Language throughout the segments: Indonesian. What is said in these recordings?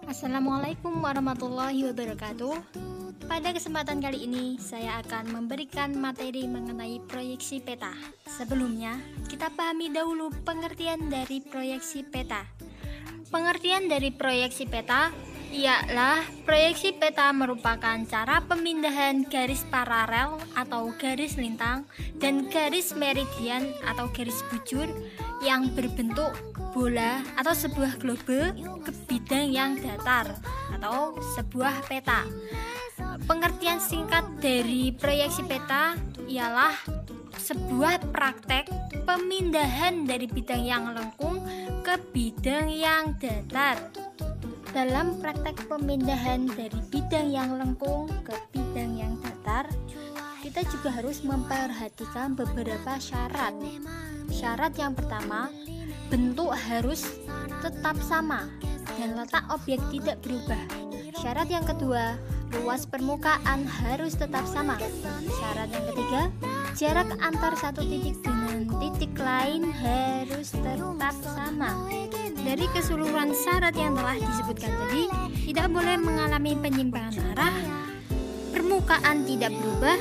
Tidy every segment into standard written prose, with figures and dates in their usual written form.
Assalamualaikum warahmatullahi wabarakatuh. Pada kesempatan kali ini saya akan memberikan materi mengenai proyeksi peta. Sebelumnya, kita pahami dahulu pengertian dari proyeksi peta. Pengertian dari proyeksi peta ialah proyeksi peta merupakan cara pemindahan garis paralel atau garis lintang dan garis meridian atau garis bujur yang berbentuk bola atau sebuah globe ke bidang yang datar atau sebuah peta. Pengertian singkat dari proyeksi peta ialah sebuah praktek pemindahan dari bidang yang lengkung ke bidang yang datar. Dalam praktek pemindahan dari bidang yang lengkung ke bidang yang datar, kita juga harus memperhatikan beberapa syarat. Syarat yang pertama, bentuk harus tetap sama dan letak objek tidak berubah. Syarat yang kedua, luas permukaan harus tetap sama. Syarat yang ketiga, jarak antar satu titik dengan titik lain harus tetap sama. Dari keseluruhan syarat yang telah disebutkan tadi, tidak boleh mengalami penyimpangan arah, permukaan tidak berubah,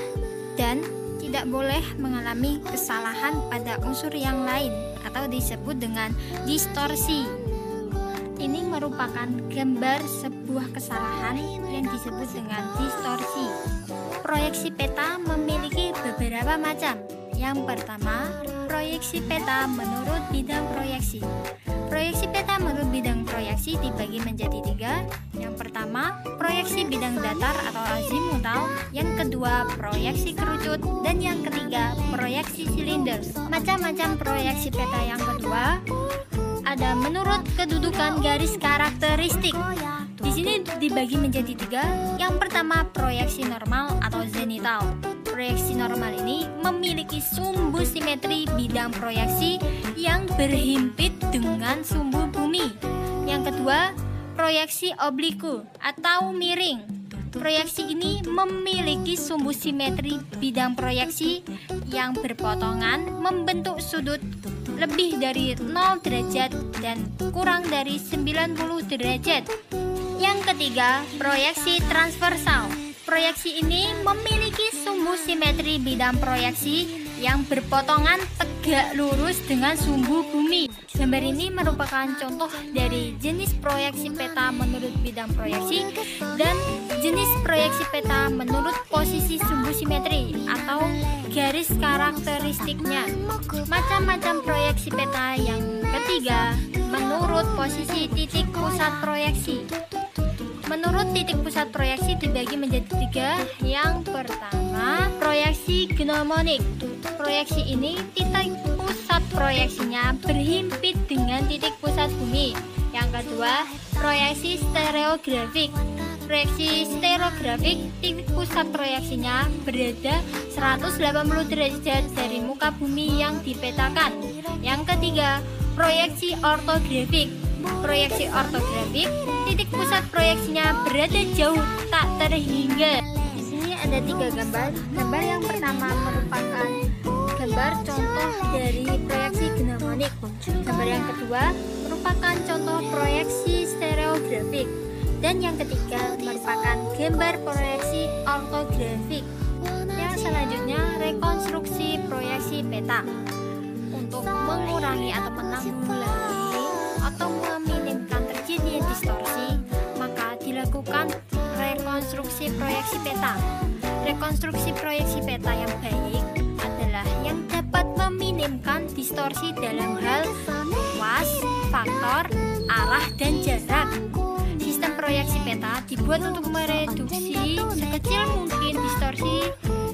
dan tidak boleh mengalami kesalahan pada unsur yang lain atau disebut dengan distorsi. Ini merupakan gambar sebuah kesalahan yang disebut dengan distorsi. Proyeksi peta memiliki beberapa macam. Yang pertama, proyeksi peta menurut bidang proyeksi. Proyeksi peta menurut bidang proyeksi dibagi menjadi tiga. Yang pertama, proyeksi bidang datar atau azimutal. Yang kedua, proyeksi kerucut. Dan yang ketiga, proyeksi silinder. Macam-macam proyeksi peta yang kedua ada menurut kedudukan garis karakteristik. Di sini dibagi menjadi tiga. Yang pertama, proyeksi normal atau zenital. Proyeksi normal ini memiliki sumbu simetri bidang proyeksi yang berhimpit dengan sumbu bumi. Yang kedua, proyeksi obliku atau miring. Proyeksi ini memiliki sumbu simetri bidang proyeksi yang berpotongan membentuk sudut lebih dari 0 derajat dan kurang dari 90 derajat. Yang ketiga, proyeksi transversal. Proyeksi ini memiliki sumbu simetri bidang proyeksi yang berpotongan tegak lurus dengan sumbu bumi. Gambar ini merupakan contoh dari jenis proyeksi peta menurut bidang proyeksi dan jenis proyeksi peta menurut posisi sumbu simetri atau garis karakteristiknya. Macam-macam proyeksi peta yang ketiga, menurut posisi titik pusat proyeksi. Menurut titik pusat proyeksi dibagi menjadi tiga. Yang pertama, proyeksi gnomonik. Proyeksi ini titik pusat proyeksinya berhimpit dengan titik pusat bumi. Yang kedua, proyeksi stereografik. Proyeksi stereografik, titik pusat proyeksinya berada 180 derajat dari muka bumi yang dipetakan. Yang ketiga, proyeksi ortografik. Proyeksi ortografik, titik pusat proyeksinya berada jauh tak terhingga. Di sini ada tiga gambar. Gambar yang pertama merupakan gambar contoh dari proyeksi gnomonik. Gambar yang kedua merupakan contoh proyeksi stereografik. Dan yang ketiga merupakan gambar proyeksi ortografik. Yang selanjutnya, rekonstruksi proyeksi peta. Untuk mengurangi atau menanggulangi atau meminimkan terjadinya distorsi, maka dilakukan rekonstruksi proyeksi peta. Rekonstruksi proyeksi peta yang baik adalah yang dapat meminimkan distorsi dalam hal luas, faktor, arah, dan jarak. Sistem proyeksi peta dibuat untuk mereduksi sekecil mungkin distorsi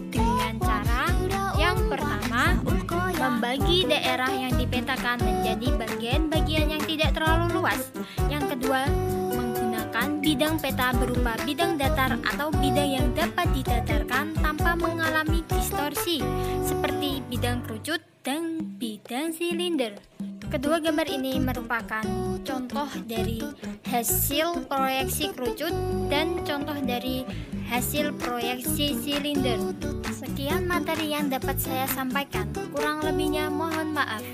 dengan cara yang pertama, membagi daerah yang dipetakan menjadi bagian-bagian yang tidak terlalu luas. Yang kedua, menggunakan bidang peta berupa bidang datar atau bidang yang dapat didatarkan tanpa mengalami distorsi, seperti bidang kerucut dan bidang silinder. Kedua gambar ini merupakan contoh dari hasil proyeksi kerucut dan contoh dari hasil proyeksi silinder. Sekian materi yang dapat saya sampaikan, kurang lebihnya mohon maaf.